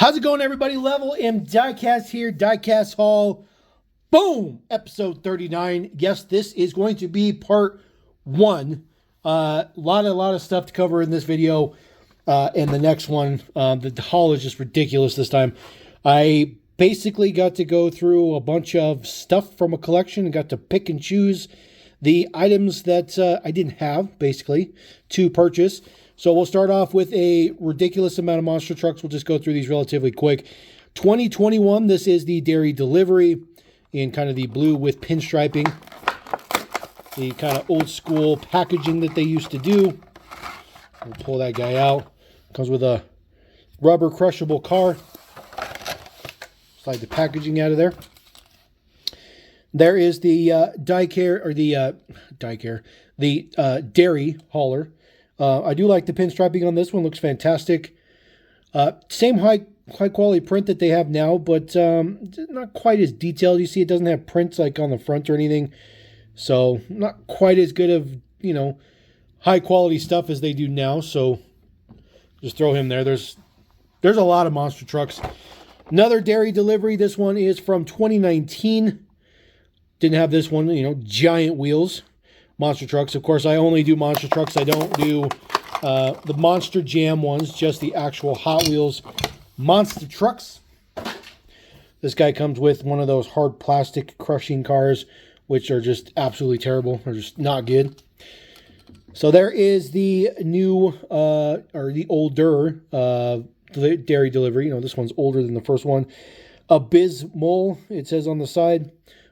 How's it going, everybody? LevelMDiecast here, Diecast Haul. Boom! Episode 39. Yes, this is going to be part one. Lot of stuff to cover in this video. And the next one, the haul is just ridiculous this time. I basically got to go through a bunch of stuff from a collection and got to pick and choose the items that I didn't have, basically, to purchase. So we'll start off with a ridiculous amount of monster trucks. We'll just go through these relatively quick. 2021, this is the Dairy Delivery in kind of the blue with pinstriping. The kind of old school packaging that they used to do. We'll pull that guy out. Comes with a rubber crushable car. Slide the packaging out of there. There is the Dairy Hauler. I do like the pinstriping on this one. Looks fantastic. Same high quality print that they have now, but not quite as detailed. You see, it doesn't have prints like on the front or anything. So not quite as good of, high quality stuff as they do now. So just throw him there. There's a lot of monster trucks. Another Dairy Delivery. This one is from 2019. Didn't have this one, giant wheels. Monster trucks. Of course, I only do monster trucks. I don't do the Monster Jam ones, just the actual Hot Wheels monster trucks. This guy comes with one of those hard plastic crushing cars, which are just absolutely terrible. They're just not good. So there is the new, or the older Dairy Delivery. This one's older than the first one. Abysmal, it says on the side.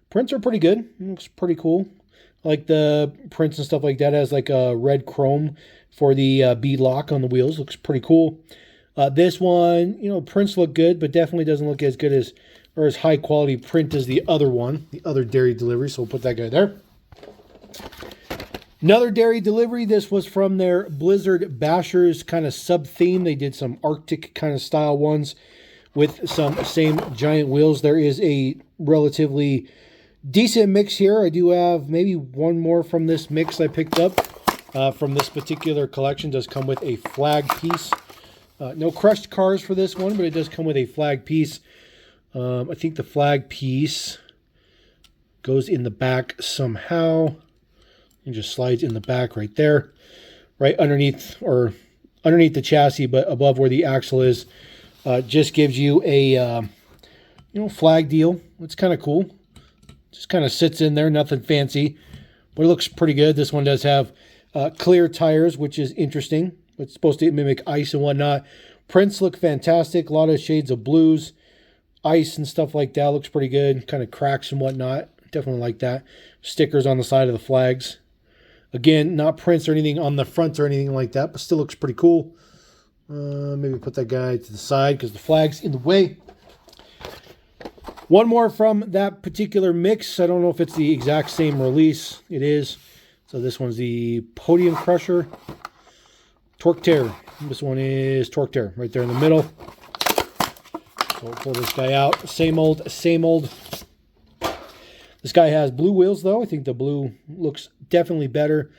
Prints are pretty good. It looks pretty cool. Like the prints and stuff like that. It has like a red chrome for the bead lock on the wheels. Looks pretty cool. This one, prints look good, but definitely doesn't look as good as, or as high quality print as the other one, the other Dairy Delivery. So we'll put that guy there. Another Dairy Delivery. This was from their Blizzard Bashers kind of sub theme. They did some Arctic kind of style ones with some same giant wheels. There is a relatively decent mix here. I do have maybe one more from this mix I picked up from this particular collection. It does come with a flag piece. No crushed cars for this one, but it does come with a flag piece. I think the flag piece goes in the back somehow. It just slides in the back right there, right underneath the chassis, but above where the axle is. Just gives you a flag deal. It's kind of cool. Just kind of sits in there, nothing fancy, but it looks pretty good. This one does have clear tires, which is interesting. It's supposed to mimic ice and whatnot. Prints look fantastic. A lot of shades of blues, ice and stuff like that. Looks pretty good. Kind of cracks and whatnot. Definitely like that. Stickers on the side of the flags. Again, not prints or anything on the front or anything like that, but still looks pretty cool. Maybe put that guy to the side because the flag's in the way. One more from that particular mix. I don't know if it's the exact same release. It is. So this one's the Podium Crusher. Torque Tear. This one is Torque Tear right there in the middle. So we'll pull this guy out. Same old, same old. This guy has blue wheels though. I think the blue looks definitely better.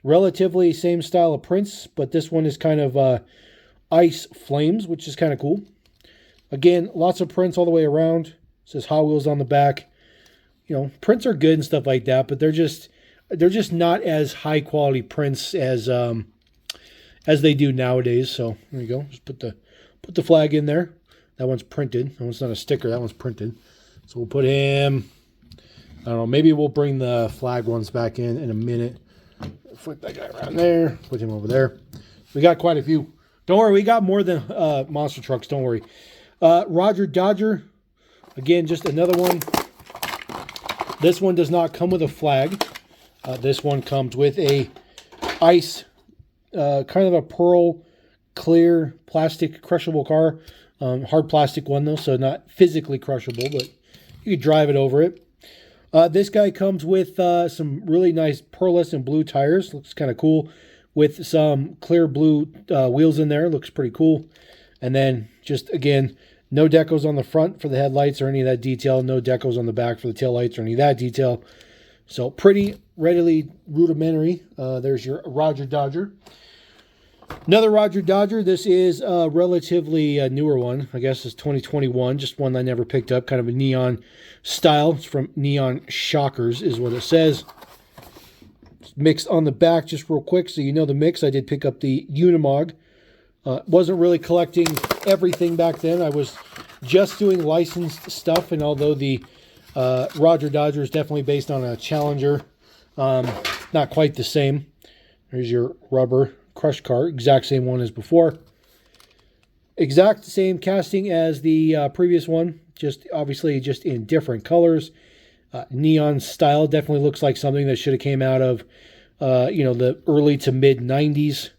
Relatively same style of prints, but this one is kind of ice flames, which is kind of cool. Again, lots of prints all the way around. It says Hot Wheels on the back. Prints are good and stuff like that, but they're just not as high quality prints as they do nowadays. So there you go. Just put the flag in there. That one's printed. That one's not a sticker. That one's printed. So we'll put him. I don't know. Maybe we'll bring the flag ones back in a minute. Flip that guy around there. Put him over there. We got quite a few. Don't worry. We got more than monster trucks. Don't worry. Roger Dodger. Again, just another one. This one does not come with a flag. This one comes with a ice, kind of a pearl clear plastic crushable car. Hard plastic one though, so not physically crushable, but you could drive it over it. This guy comes with some really nice pearlescent blue tires. Looks kind of cool. With some clear blue wheels in there. Looks pretty cool. And then just, again, no decals on the front for the headlights or any of that detail. No decals on the back for the taillights or any of that detail. So pretty readily rudimentary. There's your Roger Dodger. Another Roger Dodger. This is a relatively newer one. I guess it's 2021. Just one I never picked up. Kind of a neon style. It's from Neon Shockers is what it says. Mixed on the back just real quick so you know the mix. I did pick up the Unimog. Wasn't really collecting everything back then. I was just doing licensed stuff, and although the Roger Dodger is definitely based on a Challenger, not quite the same. There's your rubber crush cart, exact same one as before. Exact same casting as the previous one, just obviously just in different colors. Neon style, definitely looks like something that should have came out of the early to mid 90s.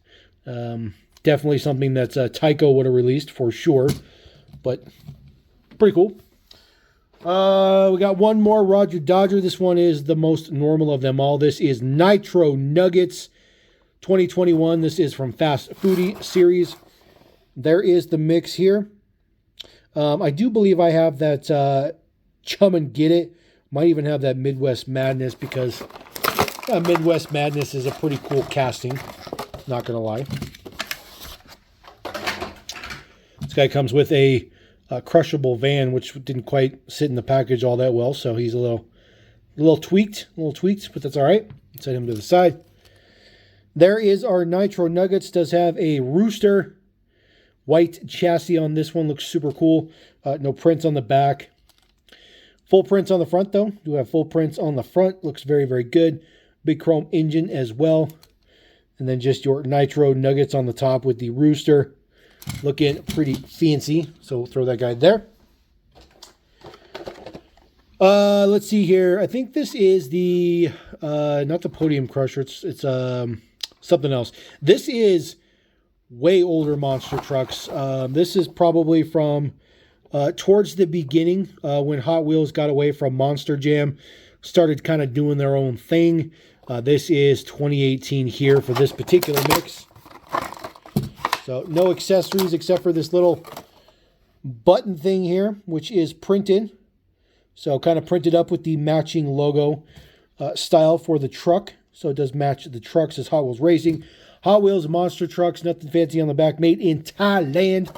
Definitely something that Tyco would have released for sure, but pretty cool. We got one more Roger Dodger. This one is the most normal of them all. This is Nitro Nuggets 2021. This is from Fast Foodie series. There is the mix here. I do believe I have that Chum and Get It. Might even have that Midwest Madness, because Midwest Madness is a pretty cool casting. Not going to lie. This guy comes with a crushable van, which didn't quite sit in the package all that well, so he's a little tweaked, but that's all right. Set him to the side. There is our Nitro Nuggets. Does have a rooster white chassis on this one. Looks super cool. No prints on the back. Full prints on the front, though. Do have full prints on the front. Looks very, very good. Big chrome engine as well. And then just your Nitro Nuggets on the top with the rooster. Looking pretty fancy. So we'll throw that guy there. Let's see here. I think this is the, not the Podium Crusher. It's something else. This is way older monster trucks. This is probably from towards the beginning when Hot Wheels got away from Monster Jam, started kind of doing their own thing. This is 2018 here for this particular mix. So no accessories except for this little button thing here, which is printed. So kind of printed up with the matching logo style for the truck. So it does match the trucks as Hot Wheels Racing. Hot Wheels Monster Trucks, nothing fancy on the back, made in Thailand.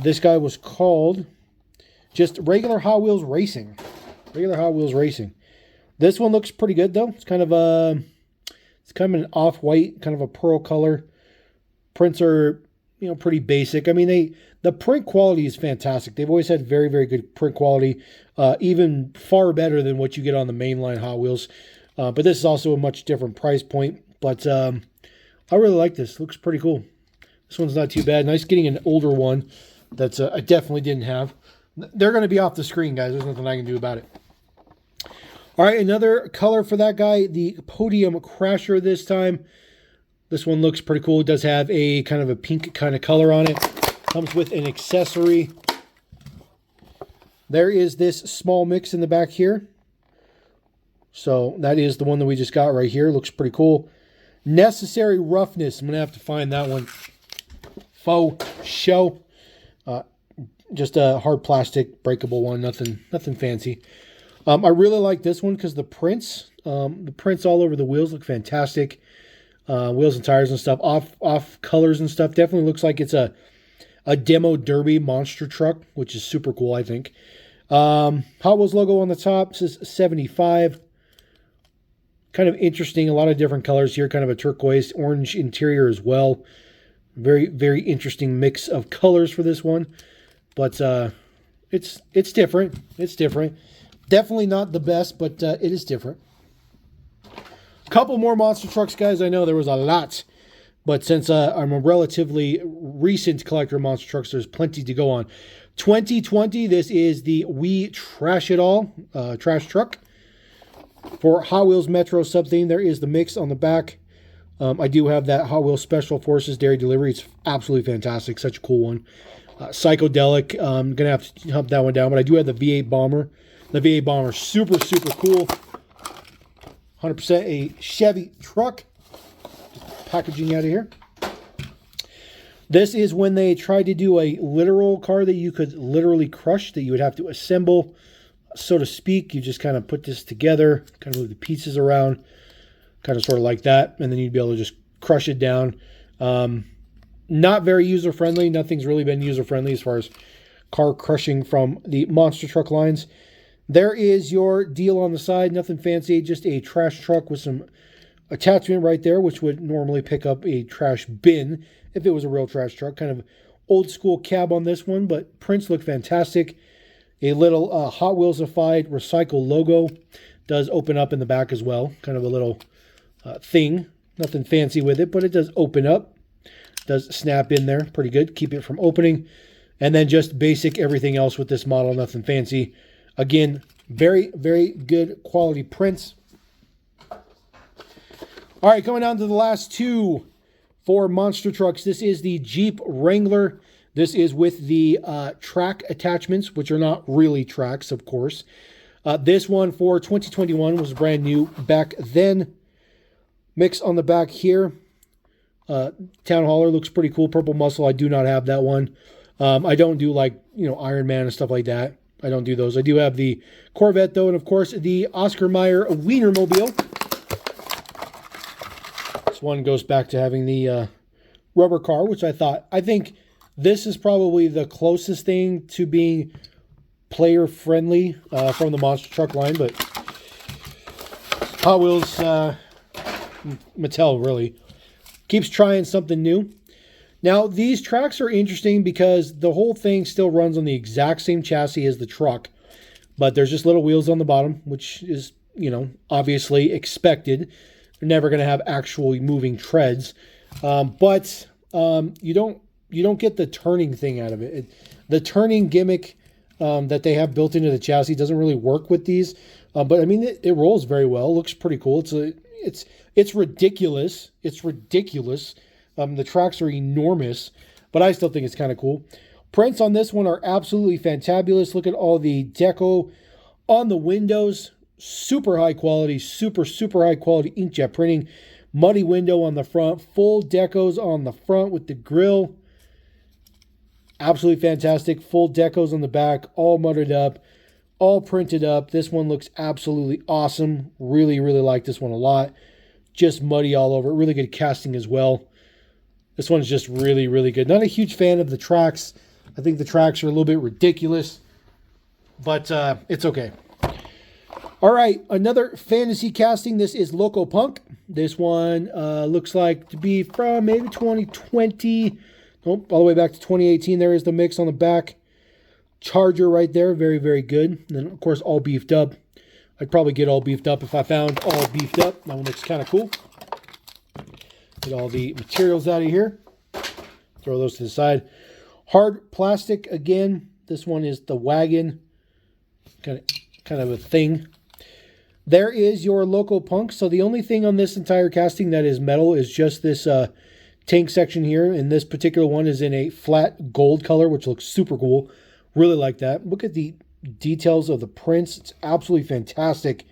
This guy was called just regular Hot Wheels Racing. Regular Hot Wheels Racing. This one looks pretty good though. It's kind of an off-white, kind of a pearl color. Prints are, pretty basic. I mean, the print quality is fantastic. They've always had very, very good print quality, even far better than what you get on the mainline Hot Wheels. But this is also a much different price point. But I really like this. Looks pretty cool. This one's not too bad. Nice getting an older one that I definitely didn't have. They're going to be off the screen, guys. There's nothing I can do about it. All right, another color for that guy, the Podium Crasher this time. This one looks pretty cool. It does have a kind of a pink kind of color on it. Comes with an accessory. There is this small mix in the back here. So that is the one that we just got right here. Looks pretty cool. Necessary Roughness. I'm going to have to find that one. Faux show. Just a hard plastic breakable one. Nothing fancy. I really like this one because the prints all over the wheels look fantastic. Wheels and tires and stuff, off colors and stuff. Definitely looks like it's a demo derby monster truck, which is super cool, I think. Hot Wheels logo on the top says 75. Kind of interesting. A lot of different colors here. Kind of a turquoise, orange interior as well. Very, very interesting mix of colors for this one. But it's different. It's different. Definitely not the best, but it is different. Couple more monster trucks, guys. I know there was a lot, but since I'm a relatively recent collector of monster trucks, there's plenty to go on. 2020, this is the We Trash It All trash truck. For Hot Wheels Metro sub-theme, there is the mix on the back. I do have that Hot Wheels Special Forces Dairy Delivery. It's absolutely fantastic. Such a cool one. Psychedelic. I'm going to have to hump that one down, but I do have the V8 Bomber. The V8 Bomber, super, super cool. 100% a Chevy truck. Just packaging out of here. This is when they tried to do a literal car that you could literally crush, that you would have to assemble, so to speak. You just kind of put this together, kind of move the pieces around, kind of sort of like that, and then you'd be able to just crush it down. Not very user-friendly. Nothing's really been user-friendly as far as car crushing from the monster truck lines. There is your deal on the side. Nothing fancy, just a trash truck with some attachment right there, which would normally pick up a trash bin if it was a real trash truck. Kind of old school cab on this one, but prints look fantastic. A little Hot Wheels-ified recycle logo does open up in the back as well. Kind of a little thing. Nothing fancy with it, but it does open up. Does snap in there pretty good. Keep it from opening. And then just basic everything else with this model. Nothing fancy. Again, very, very good quality prints. All right, coming down to the last two for monster trucks. This is the Jeep Wrangler. This is with the track attachments, which are not really tracks, of course. This one for 2021 was brand new back then. Mix on the back here. Town Hauler looks pretty cool. Purple Muscle, I do not have that one. I don't do like, Iron Man and stuff like that. I don't do those. I do have the Corvette though, and of course the Oscar Mayer Wienermobile. This one goes back to having the rubber car, which I think this is probably the closest thing to being player friendly from the monster truck line, but Hot Wheels, Mattel really keeps trying something new. Now, these tracks are interesting because the whole thing still runs on the exact same chassis as the truck, but there's just little wheels on the bottom, which is, obviously expected. They're never going to have actually moving treads, but you don't get the turning thing out of it. The turning gimmick that they have built into the chassis doesn't really work with these, but I mean it rolls very well. It looks pretty cool. It's ridiculous. It's ridiculous. The tracks are enormous, but I still think it's kind of cool. Prints on this one are absolutely fantabulous. Look at all the deco on the windows. Super high quality, super high quality inkjet printing. Muddy window on the front. Full decos on the front with the grill. Absolutely fantastic. Full decos on the back. All muttered up. All printed up. This one looks absolutely awesome. Really like this one a lot. Just muddy all over. Really good casting as well. This one's just really good. Not a huge fan of the tracks. I think the tracks are a little bit ridiculous, but it's okay. All right, another fantasy casting. This is Loco Punk. This one looks like to be from maybe 2020. Nope, all the way back to 2018. There is the mix on the back. Charger right there. Very good. And then, of course, all beefed up. I'd probably get all beefed up if I found all beefed up. That one looks kind of cool. Get all the materials out of here. Throw those to the side. Hard plastic again. This one is the wagon. Kind of a thing. There is your Loco Punk. So the only thing on this entire casting that is metal is just this tank section here. And this particular one is in a flat gold color, which looks super cool. Really like that. Look at the details of the prints. It's absolutely fantastic.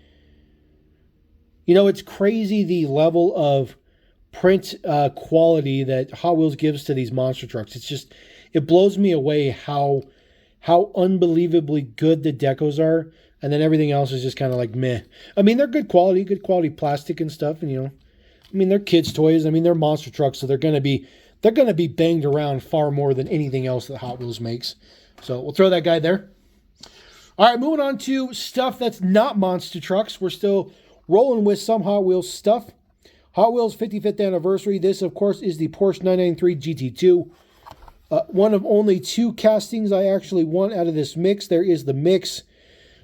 It's crazy the level of print quality that Hot Wheels gives to these monster trucks. It blows me away how unbelievably good the decos are, and then everything else is just kind of like meh. I mean, they're good quality plastic and stuff, and they're kids' toys. I mean, they're monster trucks, so they're gonna be banged around far more than anything else that Hot Wheels makes. So we'll throw that guy there. All right, moving on to stuff that's not monster trucks. We're still rolling with some Hot Wheels stuff. Hot Wheels 55th anniversary. This, of course, is the Porsche 993 GT2. One of only two castings I actually want out of this mix. There is the mix.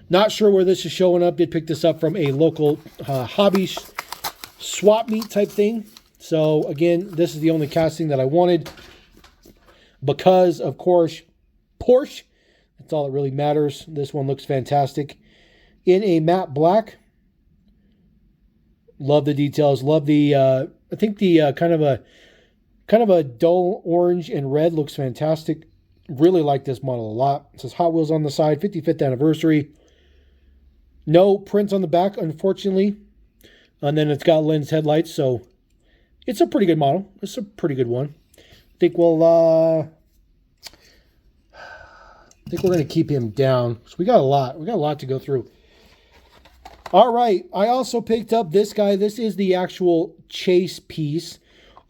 Not sure where this is showing up. Did pick this up from a local hobby swap meet type thing. So, again, this is the only casting that I wanted. Because, of course, Porsche. That's all that really matters. This one looks fantastic. In a matte black. Love the details. Love the, I think the kind of a dull orange and red looks fantastic. Really like this model a lot. It says Hot Wheels on the side, 55th anniversary. No prints on the back, unfortunately. And then it's got lens headlights, so it's a pretty good model. It's a pretty good one. I think we're going to keep him down. So we got a lot to go through. All right, I also picked up this guy. This is the actual chase piece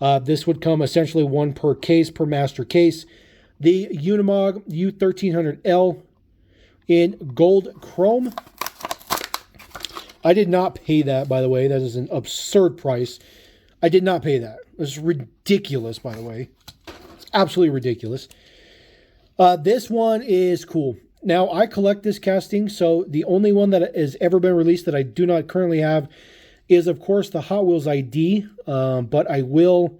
This would come essentially one per case, per master case. The Unimog U1300L in gold chrome. I did not pay that, by the way. That is an absurd price. I did not pay that. It's ridiculous, by the way. It's absolutely ridiculous. This one is cool. Now, I collect this casting, so the only one that has ever been released that I do not currently have is, of course, the Hot Wheels ID. But I will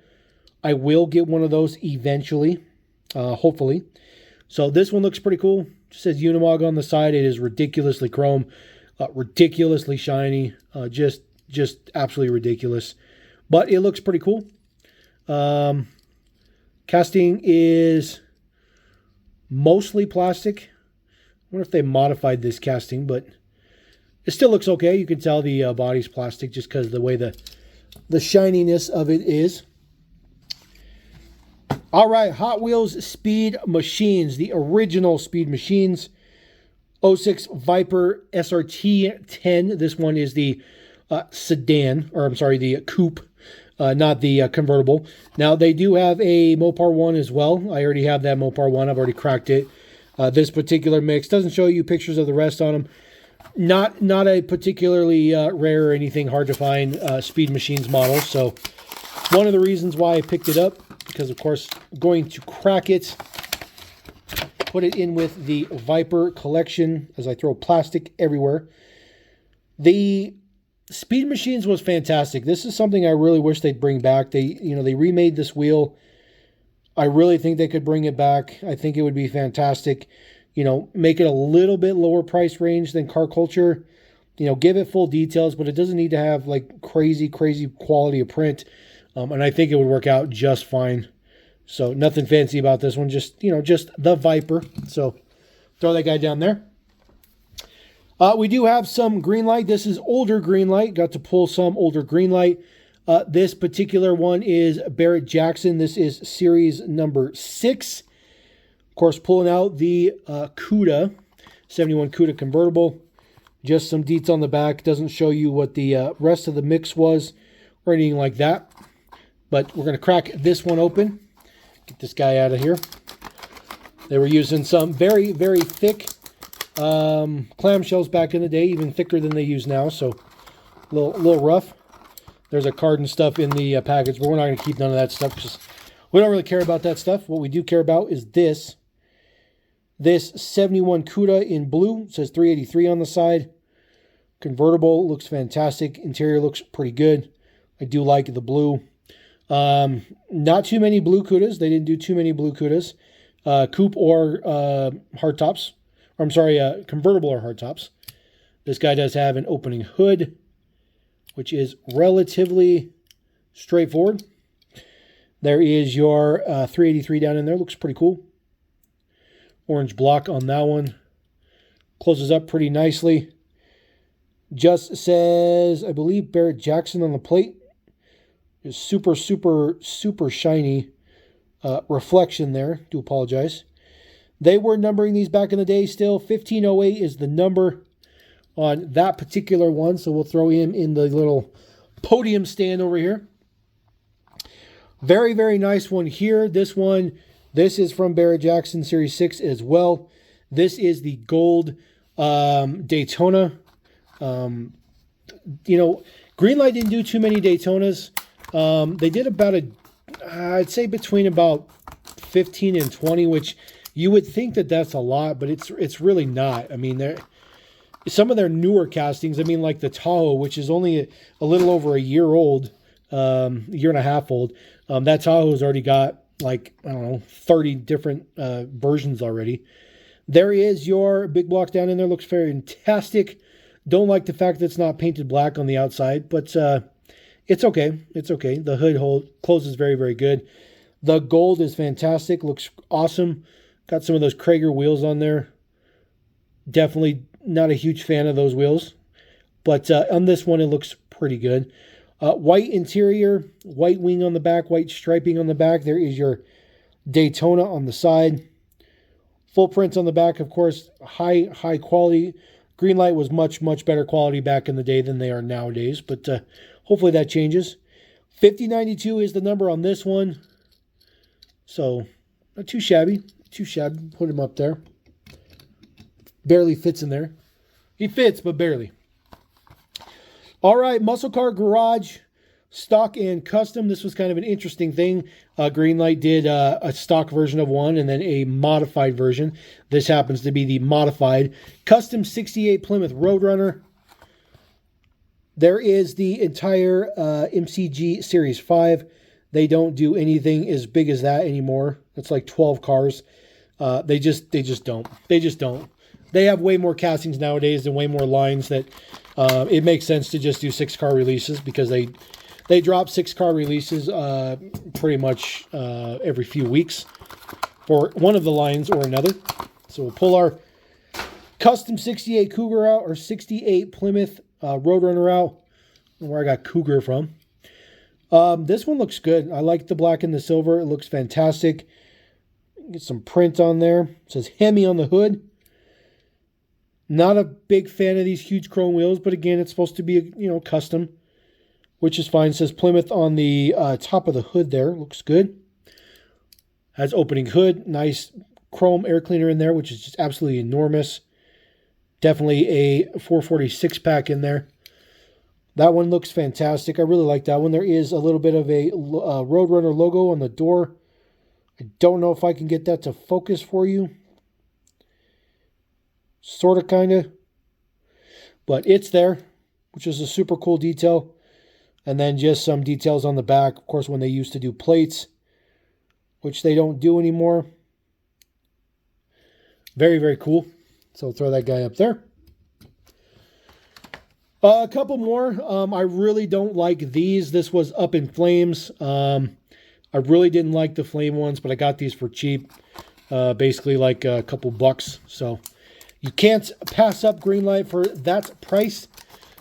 get one of those eventually, hopefully. So this one looks pretty cool. It says Unimog on the side. It is ridiculously chrome, ridiculously shiny, just absolutely ridiculous. But it looks pretty cool. Casting is mostly plastic. I wonder if they modified this casting, but it still looks okay. You can tell the body's plastic just because of the way the shininess of it is. All right, Hot Wheels Speed Machines, the original Speed Machines. 06 Viper SRT 10. This one is the sedan, or I'm sorry, the coupe, not the convertible. Now, they do have a Mopar 1 as well. I already have that Mopar 1. I've already cracked it. This particular mix doesn't show you pictures of the rest on them. Not a particularly rare or anything hard to find Speed Machines model. So one of the reasons why I picked it up, because of course I'm going to crack it, put it in with the Viper collection as I throw plastic everywhere. The Speed Machines was fantastic. This is something I really wish they'd bring back. They remade this wheel. I really think they could bring it back. I think it would be fantastic. Make it a little bit lower price range than Car Culture. Give it full details, but it doesn't need to have like crazy quality of print. And I think it would work out just fine. So nothing fancy about this one. Just the Viper. So throw that guy down there. We do have some Greenlight. This is older Greenlight. Got to pull some older Greenlight. This particular one is Barrett Jackson. This is series number 6. Of course, pulling out the CUDA, 71 CUDA convertible. Just some deets on the back. Doesn't show you what the rest of the mix was or anything like that. But we're going to crack this one open. Get this guy out of here. They were using some very, very thick clamshells back in the day, even thicker than they use now. So a little rough. There's a card and stuff in the package, but we're not going to keep none of that stuff because we don't really care about that stuff. What we do care about is this. This 71 CUDA in blue. It says 383 on the side. Convertible looks fantastic. Interior looks pretty good. I do like the blue. Not too many blue CUDAs. They didn't do too many blue CUDAs. Coupe or hardtops. I'm sorry, convertible or hardtops. This guy does have an opening hood, which is relatively straightforward. There is your 383 down in there. Looks pretty cool. Orange block on that one. Closes up pretty nicely. Just says, I believe, Barrett Jackson on the plate. Is super shiny reflection there. Do apologize. They were numbering these back in the day still. 1508 is the number on that particular one. So we'll throw him in the little podium stand over here. Very, very nice one here. This is from Barrett Jackson Series 6 as well. This is the gold Daytona. Greenlight didn't do too many Daytonas. They did about I'd say between about 15 and 20, which you would think that that's a lot, but it's really not. I mean, some of their newer castings, like the Tahoe, which is only a little over a year old, year and a half old. That Tahoe's already got 30 different versions already. There is your big block down in there. Looks fantastic. Don't like the fact that it's not painted black on the outside, but it's okay. It's okay. The hood closes very, very good. The gold is fantastic. Looks awesome. Got some of those Krager wheels on there. Definitely not a huge fan of those wheels. But on this one, it looks pretty good. White interior, white wing on the back, white striping on the back. There is your Daytona on the side. Full prints on the back, of course. High quality. Greenlight was much better quality back in the day than they are nowadays. But hopefully that changes. 5092 is the number on this one. So, not too shabby. Too shabby. Put him up there. Barely fits in there. He fits, but barely. All right, Muscle Car Garage, stock and custom. This was kind of an interesting thing. Greenlight did a stock version of one and then a modified version. This happens to be the modified. Custom 68 Plymouth Roadrunner. There is the entire MCG Series 5. They don't do anything as big as that anymore. It's like 12 cars. They just don't. They just don't. They have way more castings nowadays and way more lines that it makes sense to just do 6-car releases, because they drop 6-car releases pretty much every few weeks for one of the lines or another. So we'll pull our custom 68 Cougar out, or 68 Plymouth Roadrunner out, where I got Cougar from. This one looks good. I like the black and the silver. It looks fantastic. Get some print on there. It says Hemi on the hood. Not a big fan of these huge chrome wheels, but again, it's supposed to be, custom, which is fine. It says Plymouth on the top of the hood there. Looks good. Has opening hood. Nice chrome air cleaner in there, which is just absolutely enormous. Definitely a 446 pack in there. That one looks fantastic. I really like that one. There is a little bit of a Roadrunner logo on the door. I don't know if I can get that to focus for you. Sort of, kind of. But it's there, which is a super cool detail. And then just some details on the back. Of course, when they used to do plates, which they don't do anymore. Very, very cool. So we'll throw that guy up there. A couple more. I really don't like these. This was Up in Flames. I really didn't like the flame ones, but I got these for cheap. Basically like a couple bucks. So you can't pass up Greenlight for that price,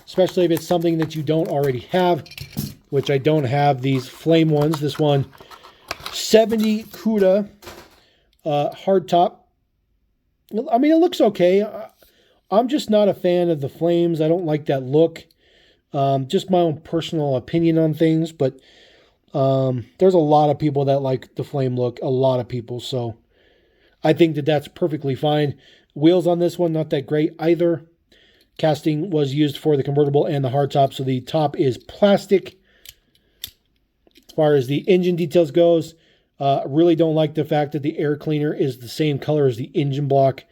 especially if it's something that you don't already have, which I don't have these flame ones. This one, 70 CUDA hardtop. I mean, it looks okay. I'm just not a fan of the flames. I don't like that look. Just my own personal opinion on things, but there's a lot of people that like the flame look. A lot of people, so I think that that's perfectly fine. Wheels on this one, not that great either. Casting was used for the convertible and the hardtop, so the top is plastic. As far as the engine details goes, really don't like the fact that the air cleaner is the same color as the engine block.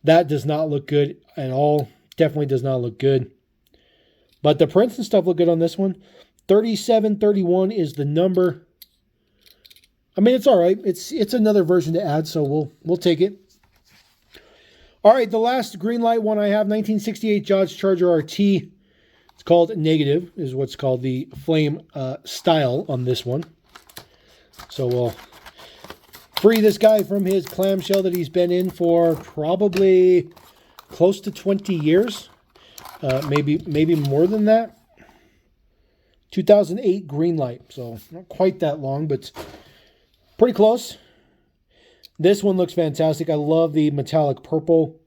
That does not look good at all. Definitely does not look good. But the prints and stuff look good on this one. 3731 is the number. I mean, it's all right. It's another version to add, so we'll take it. All right, the last Greenlight one I have, 1968 Dodge Charger RT. It's called Negative, is what's called the flame style on this one. So we'll free this guy from his clamshell that he's been in for probably close to 20 years. Maybe more than that. 2008 Greenlight, so not quite that long, but pretty close. This one looks fantastic. I love the metallic purple.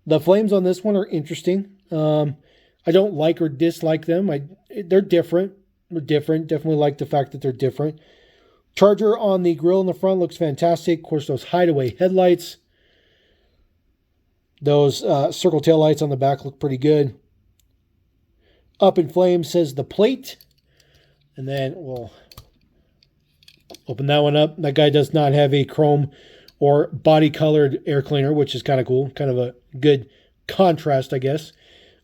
The flames on this one are interesting. I don't like or dislike them. They're different. They're different. Definitely like the fact that they're different. Charger on the grill in the front looks fantastic. Of course, those hideaway headlights. Those circle tail lights on the back look pretty good. Up in Flames says the plate. And then we'll open that one up. That guy does not have a chrome or body-colored air cleaner, which is kind of cool. Kind of a good contrast, I guess.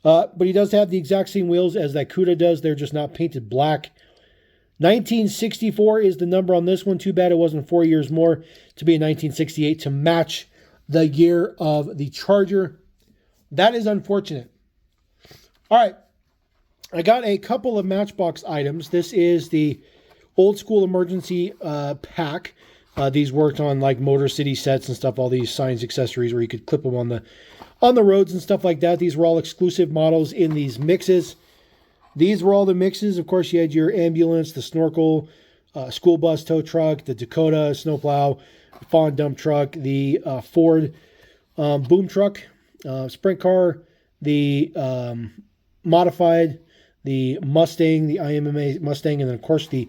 But he does have the exact same wheels as that CUDA does. They're just not painted black. 1964 is the number on this one. Too bad it wasn't 4 years more to be in 1968 to match the year of the Charger. That is unfortunate. All right. I got a couple of Matchbox items. This is the old school emergency pack. These worked on like Motor City sets and stuff, all these signs, accessories where you could clip them on the roads and stuff like that. These were all exclusive models in these mixes. These were all the mixes. Of course, you had your ambulance, the snorkel, school bus tow truck, the Dakota snowplow, fawn dump truck, the Ford boom truck, sprint car, the modified, the Mustang, the IMMA Mustang, and then, of course, the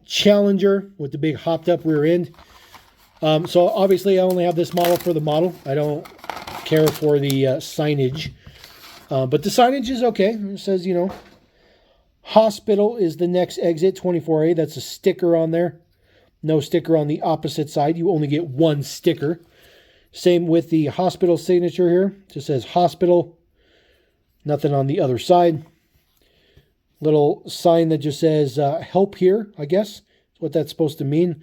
Challenger with the big hopped-up rear end. So, obviously, I only have this model for the model. I don't care for the signage. But the signage is okay. It says, you know, hospital is the next exit, 24A. That's a sticker on there. No sticker on the opposite side. You only get one sticker. Same with the hospital signature here. It just says hospital. Nothing on the other side. Little sign that just says help here, I guess. That's what that's supposed to mean.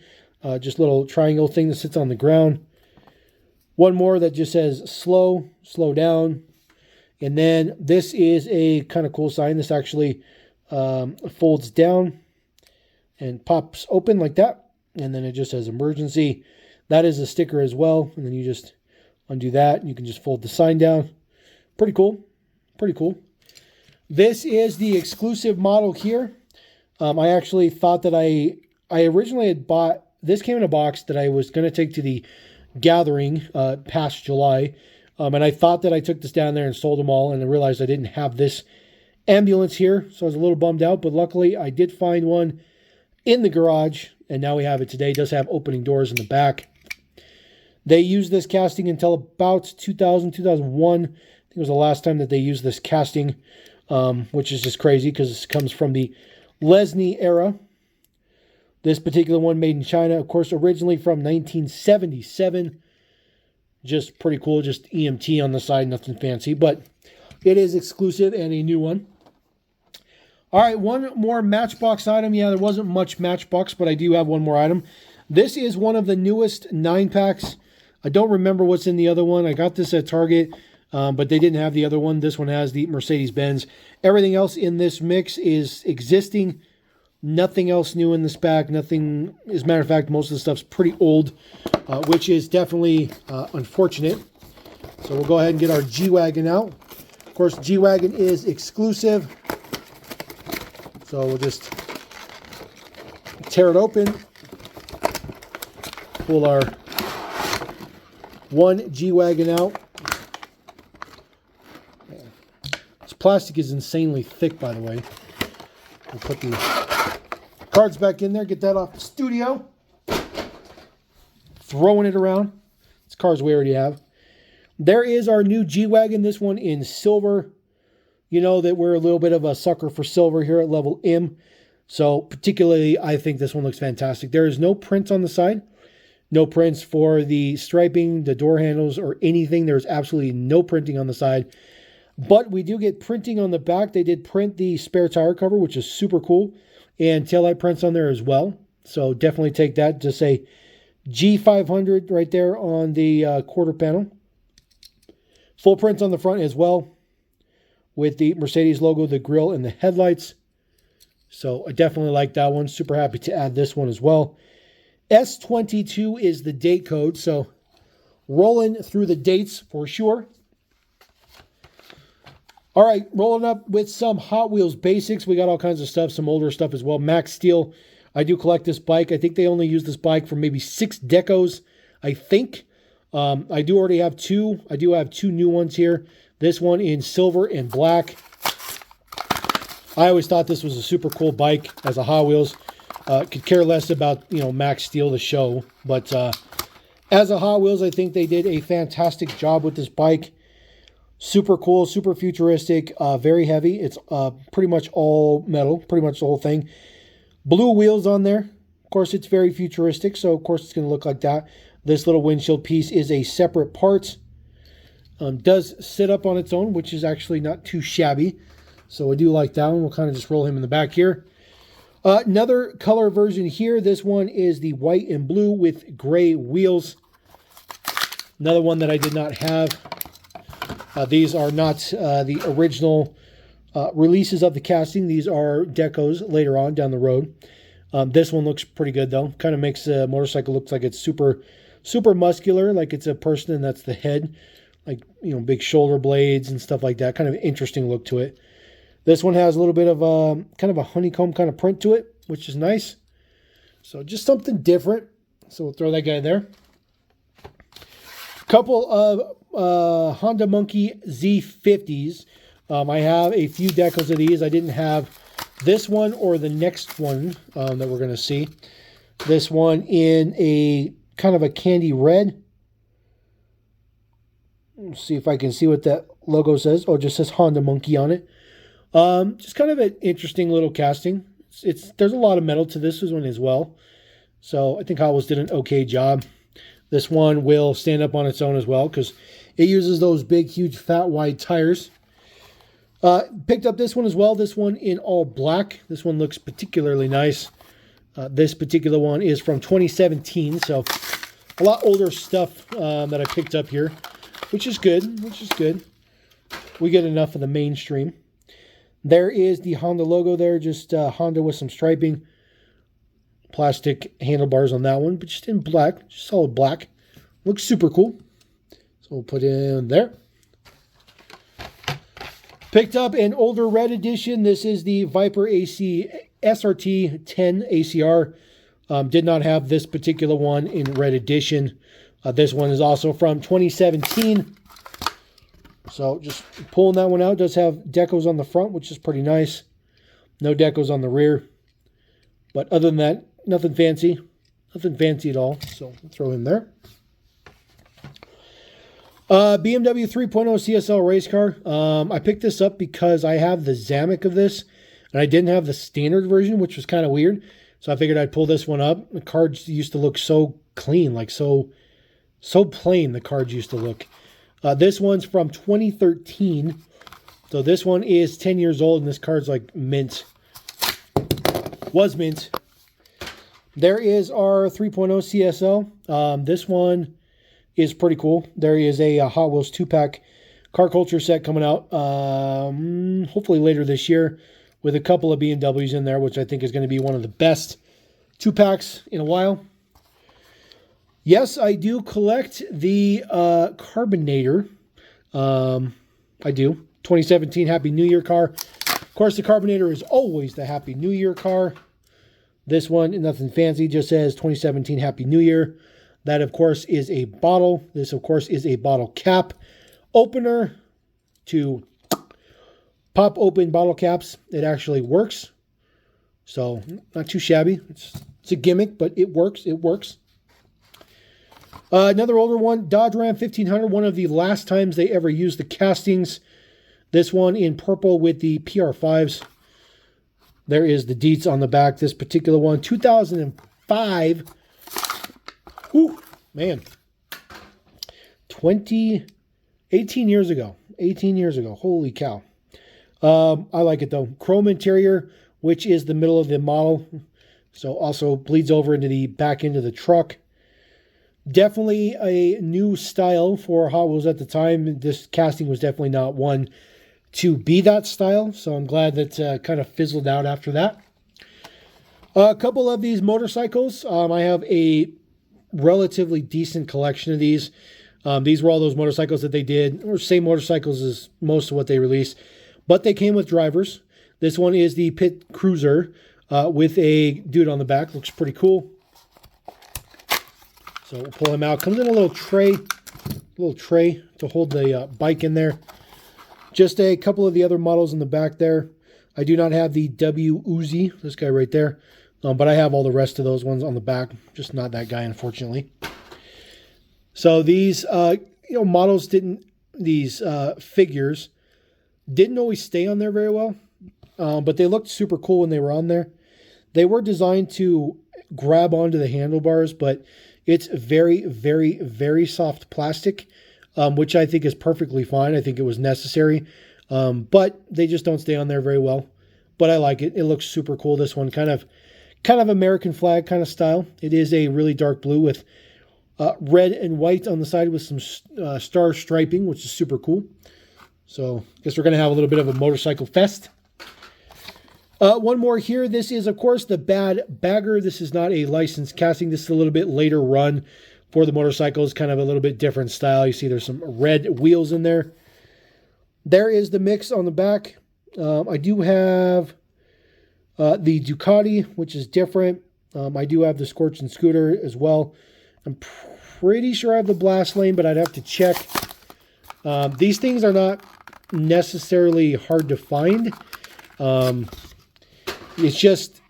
Just a little triangle thing that sits on the ground. One more that just says slow down. And then this is a kind of cool sign. This actually folds down and pops open like that. And then it just says emergency. That is a sticker as well. And then you just undo that. And you can just fold the sign down. Pretty cool. Pretty cool. This is the exclusive model here. I actually thought that I originally had bought, this came in a box that I was going to take to the gathering past July. And I thought that I took this down there and sold them all. And I realized I didn't have this ambulance here. So I was a little bummed out. But luckily I did find one in the garage. And now we have it today. It does have opening doors in the back. They used this casting until about 2000, 2001. I think it was the last time that they used this casting, which is just crazy because this comes from the Lesney era. This particular one made in China, of course, originally from 1977. Just pretty cool. Just EMT on the side, nothing fancy, but it is exclusive and a new one. All right, one more Matchbox item. Yeah, there wasn't much Matchbox, but I do have one more item. This is one of the newest 9-packs. I don't remember what's in the other one. I got this at Target, but they didn't have the other one. This one has the Mercedes-Benz. Everything else in this mix is existing. Nothing else new in this pack. Nothing, as a matter of fact, most of the stuff's pretty old, which is definitely unfortunate. So we'll go ahead and get our G-Wagon out. Of course, G-Wagon is exclusive. So we'll just tear it open, pull our one G-Wagon out. This plastic is insanely thick, by the way. We'll put the cards back in there, get that off the studio. Throwing it around. It's cars we already have. There is our new G-Wagon, this one in silver. You know that we're a little bit of a sucker for silver here at Level M. So particularly, I think this one looks fantastic. There is no print on the side. No prints for the striping, the door handles, or anything. There's absolutely no printing on the side. But we do get printing on the back. They did print the spare tire cover, which is super cool. And taillight prints on there as well. So definitely take that. Just say G500 right there on the quarter panel. Full prints on the front as well, with the Mercedes logo, the grille, and the headlights. So I definitely like that one. Super happy to add this one as well. S22 is the date code, so rolling through the dates for sure. All right, rolling up with some Hot Wheels basics. We got all kinds of stuff, some older stuff as well. Max Steel, I do collect this bike. I think they only use this bike for maybe 6 decos, I think. I do already have 2. I do have 2 new ones here. This one in silver and black. I always thought this was a super cool bike as a Hot Wheels. Could care less about, you know, Max Steel, the show. But as a Hot Wheels, I think they did a fantastic job with this bike. Super cool, super futuristic, very heavy. It's pretty much all metal, pretty much the whole thing. Blue wheels on there. Of course, it's very futuristic, so of course it's going to look like that. This little windshield piece is a separate part. Does sit up on its own, which is actually not too shabby. So I do like that one. We'll kind of just roll him in the back here. Another color version here. This one is the white and blue with gray wheels. Another one that I did not have. These are not the original releases of the casting. These are decos later on down the road. This one looks pretty good though. Kind of makes the motorcycle look like it's super muscular, like it's a person and that's the head. Like, you know, big shoulder blades and stuff like that. Kind of interesting look to it. This one has a little bit of kind of a honeycomb kind of print to it, which is nice. So just something different. So we'll throw that guy there. Couple of Honda Monkey Z50s. I have a few decals of these. I didn't have this one or the next one that we're going to see. This one in a kind of a candy red. Let's see if I can see what that logo says. Oh, it just says Honda Monkey on it. Just kind of an interesting little casting. There's a lot of metal to this one as well. So I think Hot Wheels did an okay job. This one will stand up on its own as well because it uses those big, huge, fat, wide tires. Picked up this one as well. This one in all black. This one looks particularly nice. This particular one is from 2017, so a lot older stuff that I picked up here, which is good. We get enough of the mainstream. There is the Honda logo there, just Honda with some striping. Plastic handlebars on that one, but just in black, just solid black. Looks super cool. So we'll put it in there. Picked up an older red edition. This is the Viper AC SRT 10 ACR. Did not have this particular one in red edition. This one is also from 2017. So just pulling that one out. Does have decals on the front, which is pretty nice. No decals on the rear. But other than that, nothing fancy. Nothing fancy at all. So I'll throw him there. BMW 3.0 CSL race car. I picked this up because I have the Zamek of this, and I didn't have the standard version, which was kind of weird. So I figured I'd pull this one up. The cards used to look so clean, like so plain the cards used to look. This one's from 2013. So this one is 10 years old, and this card's like mint. Was mint. There is our 3.0 CSL. This one is pretty cool. There is a Hot Wheels 2-pack car culture set coming out hopefully later this year with a couple of BMWs in there, which I think is going to be one of the best 2-packs in a while. Yes, I do collect the Carbinator. I do. 2017 Happy New Year car. Of course, the Carbinator is always the Happy New Year car. This one, nothing fancy, just says 2017 Happy New Year. That, of course, is a bottle. This, of course, is a bottle cap opener to pop open bottle caps. It actually works. So, not too shabby. It's a gimmick, but it works. It works. Another older one, Dodge Ram 1500. One of the last times they ever used the castings. This one in purple with the PR5s. There is the deets on the back. This particular one, 2005. Ooh, man. 18 years ago. 18 years ago. Holy cow. I like it, though. Chrome interior, which is the middle of the model. So also bleeds over into the back end of the truck. Definitely a new style for Hot Wheels at the time. This casting was definitely not one to be that style. So I'm glad that kind of fizzled out after that. A couple of these motorcycles. I have a relatively decent collection of these. These were all those motorcycles that they did, or same motorcycles as most of what they released, but they came with drivers. This one is the Pit Cruiser with a dude on the back. Looks pretty cool. So we'll pull him out. Comes in a little tray to hold the bike in there. Just a couple of the other models in the back there. I do not have the W Uzi, this guy right there, but I have all the rest of those ones on the back. Just not that guy, unfortunately. So these models these figures didn't always stay on there very well, but they looked super cool when they were on there. They were designed to grab onto the handlebars, but it's very, very, very soft plastic, which I think is perfectly fine. I think it was necessary, but they just don't stay on there very well. But I like it. It looks super cool. This one kind of American flag kind of style. It is a really dark blue with red and white on the side with some star striping, which is super cool. So I guess we're going to have a little bit of a motorcycle fest. One more here. This is, of course, the Bad Bagger. This is not a licensed casting. This is a little bit later run for the motorcycles. Kind of a little bit different style. You see there's some red wheels in there. There is the mix on the back. I do have the Ducati, which is different. I do have the Scorch and Scooter as well. I'm pretty sure I have the Blast Lane, but I'd have to check. These things are not necessarily hard to find. It's just,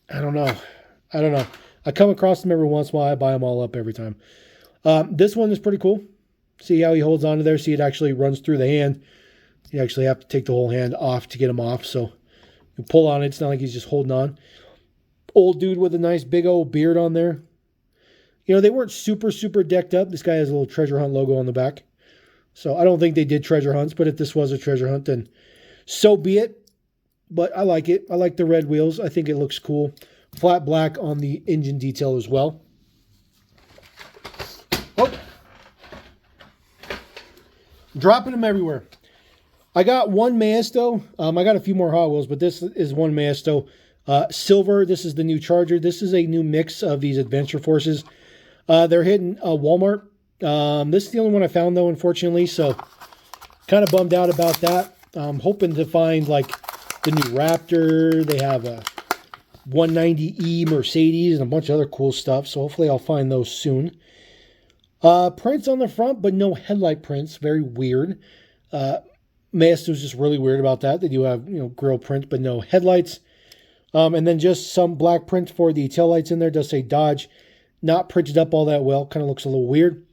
I don't know. I come across them every once in a while. I buy them all up every time. This one is pretty cool. See how he holds onto there? See, it actually runs through the hand. You actually have to take the whole hand off to get him off. So you pull on it. It's not like he's just holding on. Old dude with a nice big old beard on there. You know, they weren't super, super decked up. This guy has a little treasure hunt logo on the back. So I don't think they did treasure hunts, but if this was a treasure hunt, then so be it. But I like it. I like the red wheels. I think it looks cool. Flat black on the engine detail as well. Oh. Dropping them everywhere. I got one Maisto. I got a few more Hot Wheels, but this is one Maisto. Silver, this is the new Charger. This is a new mix of these Adventure Forces. They're hitting Walmart. This is the only one I found, though, unfortunately, so kind of bummed out about that. I'm hoping to find, like, the new Raptor. They have a 190E Mercedes and a bunch of other cool stuff, so hopefully I'll find those soon. Prints on the front, but no headlight prints. Very weird. Maisto's just really weird about that. They do have, you know, grill print, but no headlights. And then just some black print for the taillights in there. It does say Dodge. Not printed up all that well. Kind of looks a little weird.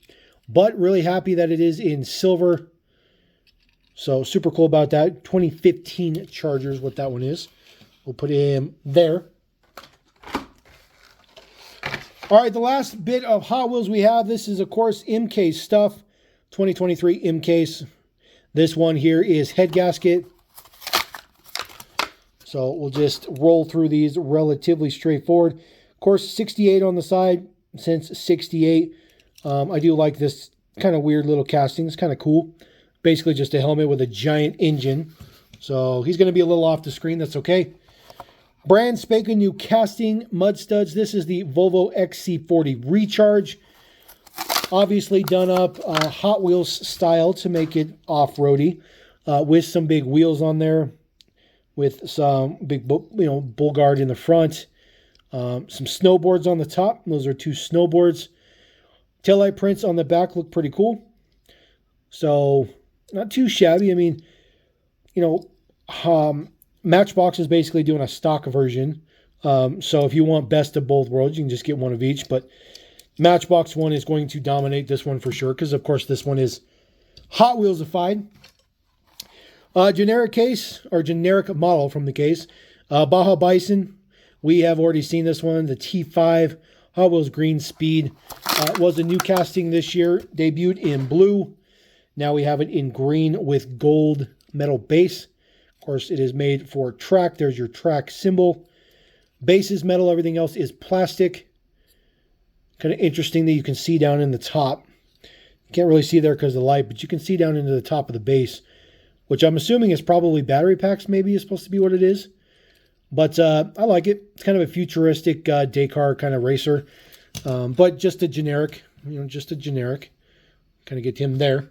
But really happy that it is in silver. So super cool about that. 2015 Charger is what that one is. We'll put him there. All right, the last bit of Hot Wheels we have. This is, of course, M-Case stuff. 2023 M-Case. This one here is head gasket. So we'll just roll through these relatively straightforward. Of course, 68 on the side. Since 68, I do like this kind of weird little casting. It's kind of cool. Basically just a helmet with a giant engine. So he's going to be a little off the screen. That's okay. Brand spanking new casting mud studs. This is the Volvo XC40 Recharge. Obviously done up Hot Wheels style to make it off-roady. With some big wheels on there. With some big, bull guard in the front. Some snowboards on the top. Those are two snowboards. Taillight prints on the back look pretty cool. So, not too shabby. I mean, Matchbox is basically doing a stock version. So, if you want best of both worlds, you can just get one of each. But Matchbox one is going to dominate this one for sure. Because, of course, this one is Hot Wheels-ified. Generic case, or generic model from the case. Baja Bison. We have already seen this one, the T5 Hot Wheels Green Speed. Was a new casting this year, debuted in blue. Now we have it in green with gold metal base. Of course, it is made for track. There's your track symbol. Base is metal, everything else is plastic. Kind of interesting that you can see down in the top. You can't really see there because of the light, but you can see down into the top of the base, which I'm assuming is probably battery packs, maybe is supposed to be what it is. But I like it. It's kind of a futuristic Dakar kind of racer. But just a generic, just a generic. Kind of get him there.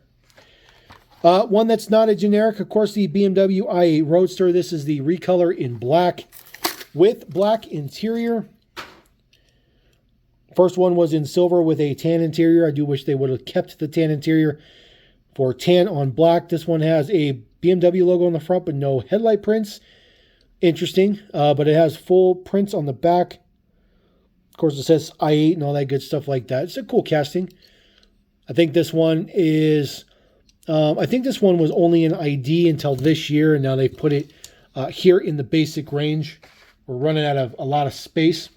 One that's not a generic, of course, the BMW i8 Roadster. This is the recolor in black with black interior. First one was in silver with a tan interior. I do wish they would have kept the tan interior for tan on black. This one has a BMW logo on the front, but no headlight prints. Interesting, but it has full prints on the back. Of course, it says i8 and all that good stuff like that. It's a cool casting. I think this one is... I think this one was only an ID until this year, and now they put it here in the basic range. We're running out of a lot of space.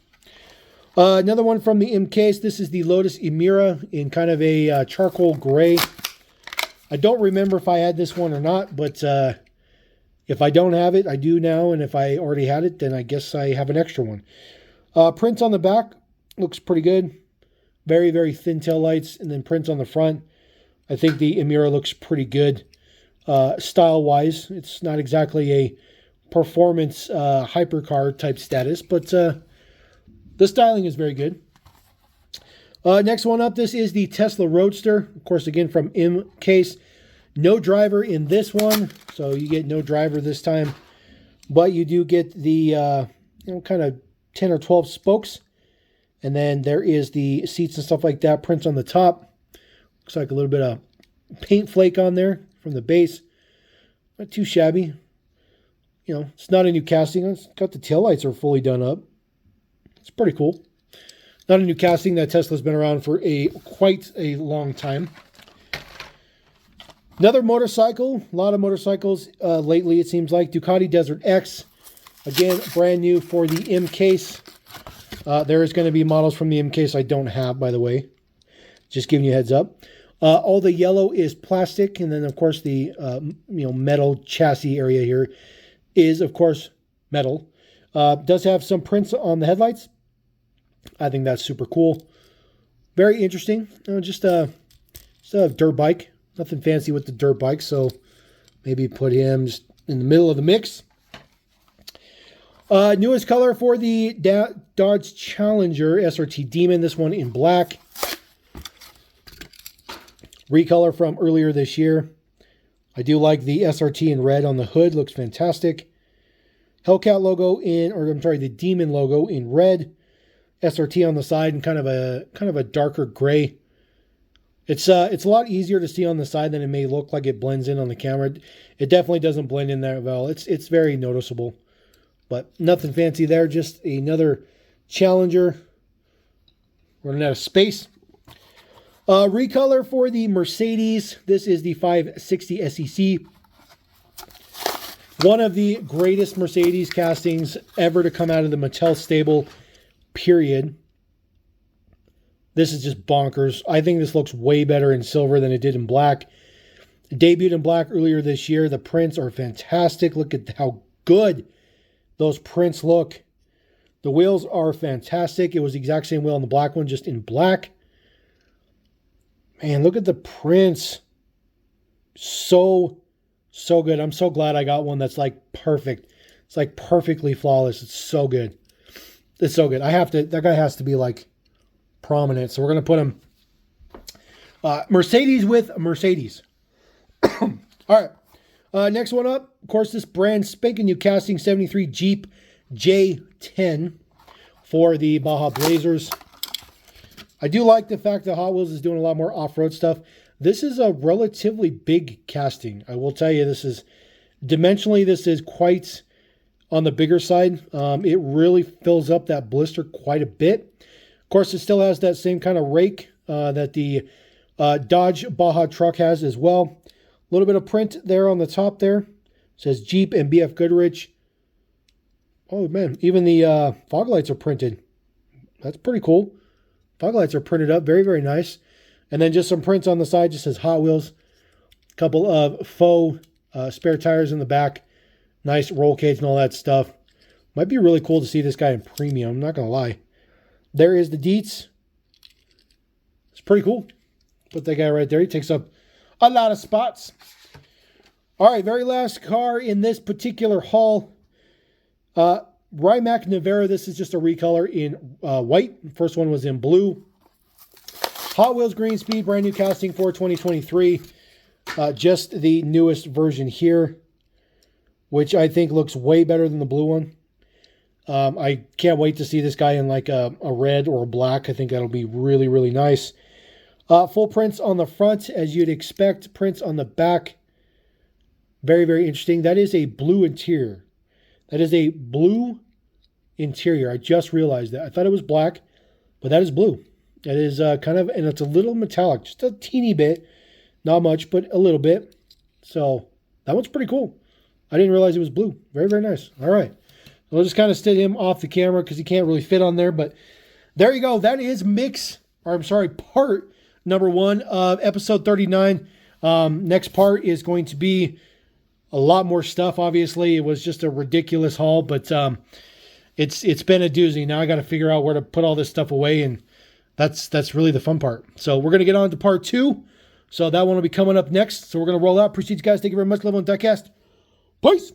Another one from the M-Case. This is the Lotus Emira in kind of a charcoal gray. I don't remember if I had this one or not, but... if I don't have it, I do now, and if I already had it, then I guess I have an extra one. Prints on the back looks pretty good. Very, very thin tail lights, and then prints on the front. I think the Emira looks pretty good style-wise. It's not exactly a performance hypercar type status, but the styling is very good. Next one up, this is the Tesla Roadster. Of course, again, from M-Case. No driver in this one, so you get no driver this time. But you do get the, kind of 10 or 12 spokes. And then there is the seats and stuff like that. Prints on the top. Looks like a little bit of paint flake on there from the base. Not too shabby. You know, it's not a new casting. It's got the taillights are fully done up. It's pretty cool. Not a new casting. That Tesla's been around for quite a long time. Another motorcycle. A lot of motorcycles lately, it seems like. Ducati Desert X. Again, brand new for the M case. There is going to be models from the M case I don't have, by the way. Just giving you a heads up. All the yellow is plastic, and then of course the metal chassis area here is of course metal. Does have some prints on the headlights. I think that's super cool. Very interesting. Just a dirt bike. Nothing fancy with the dirt bike, so maybe put him just in the middle of the mix. Newest color for the Dodge Challenger SRT Demon. This one in black. Recolor from earlier this year. I do like the SRT in red on the hood. Looks fantastic. Hellcat logo the Demon logo in red. SRT on the side and kind of a darker gray. It's a lot easier to see on the side than it may look like it blends in on the camera. It definitely doesn't blend in that well. It's very noticeable. But nothing fancy there. Just another Challenger. Running out of space. Recolor for the Mercedes. This is the 560 SEC. One of the greatest Mercedes castings ever to come out of the Mattel stable, period. This is just bonkers. I think this looks way better in silver than it did in black. It debuted in black earlier this year. The prints are fantastic. Look at how good those prints look. The wheels are fantastic. It was the exact same wheel on the black one, just in black. Man, look at the prints. So good. I'm so glad I got one that's like perfect. It's like perfectly flawless. It's so good. It's so good. That guy has to be like prominent. So we're going to put him Mercedes with Mercedes. All right. Next one up, of course, this brand spanking new casting 73 Jeep J10 for the Baja Blazers. I do like the fact that Hot Wheels is doing a lot more off-road stuff. This is a relatively big casting. I will tell you, this is quite on the bigger side. It really fills up that blister quite a bit. Of course, it still has that same kind of rake that the Dodge Baja truck has as well. A little bit of print there on the top there. It says Jeep and BF Goodrich. Oh, man. Even the fog lights are printed. That's pretty cool. Fog lights are printed up. Very, very nice. And then just some prints on the side. Just says Hot Wheels. A couple of faux spare tires in the back. Nice roll cage and all that stuff. Might be really cool to see this guy in premium. I'm not going to lie. There is the Dietz. It's pretty cool. Put that guy right there. He takes up a lot of spots. All right, very last car in this particular haul. Rimac Nevera. This is just a recolor in white. First one was in blue. Hot Wheels Green Speed, brand new casting for 2023. Just the newest version here, which I think looks way better than the blue one. I can't wait to see this guy in like a red or a black. I think that'll be really, really nice. Full prints on the front, as you'd expect. Prints on the back. Very, very interesting. That is a blue interior. That is a blue interior. I just realized that. I thought it was black, but that is blue. That is kind of, and it's a little metallic. Just a teeny bit. Not much, but a little bit. So that one's pretty cool. I didn't realize it was blue. Very, very nice. All right. We'll just kind of stick him off the camera because he can't really fit on there. But there you go. That is part number 1 of episode 39. Next part is going to be a lot more stuff, obviously. It was just a ridiculous haul, but it's been a doozy. Now I got to figure out where to put all this stuff away, and that's really the fun part. So we're going to get on to part 2. So that one will be coming up next. So we're going to roll out. Appreciate you guys. Thank you very much. LevelMDiecast. Peace.